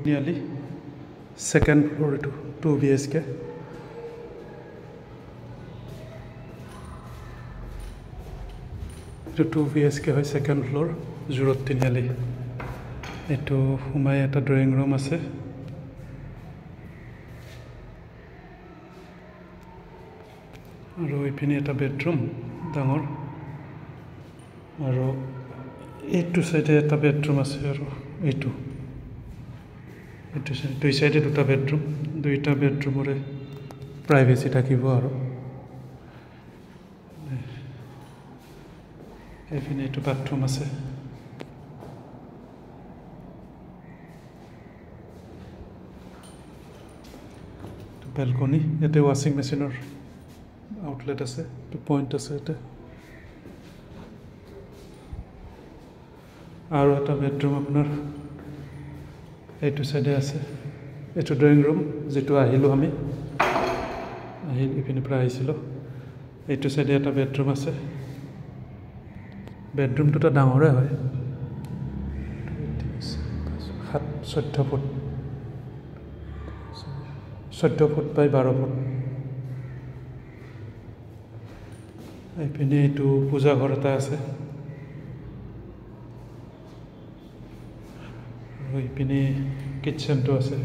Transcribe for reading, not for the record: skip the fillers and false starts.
নিয়াৰলি second floor এইটো 2 BHK এইটো 2 BHK হয় ছেকেণ্ড ফ্ল'ৰ জোৰত তিনিআলি এইটো সোমাই এটা ড্ৰয়িং ৰুম আছে আৰু এইপিনে এটা বেডৰুম ডাঙৰ আৰু এইটো চাইডে এটা বেডৰুম আছে আৰু এইটো চাইডে দুই চাইডে দুটা বেডৰুম দুইটা বেডৰুমৰে প্ৰাইভেচি থাকিব আৰু এইপিনে এইটো বাথৰুম আছে বেলকনি ইয়াতে ৱাশ্বিং মেচিনৰ আউটলেট আছে পইণ্ট আছে ইয়াতে আৰু এটা বেডৰুম আপোনাৰ এইটো চাইডে আছে এইটো ড্ৰয়িং ৰুম যিটো আহিলোঁ আমি ইপিনে পৰা আহিছিলোঁ এইটো চাইডে এটা বেডৰুম আছে বেডৰুমটো ডাঙৰে হয় 14 ফুট 14 ফুট বাই 12 ফুট এইপিনে এইটো পূজা ঘৰ এটা আছে আৰু এইপিনে কিটচেনটো আছে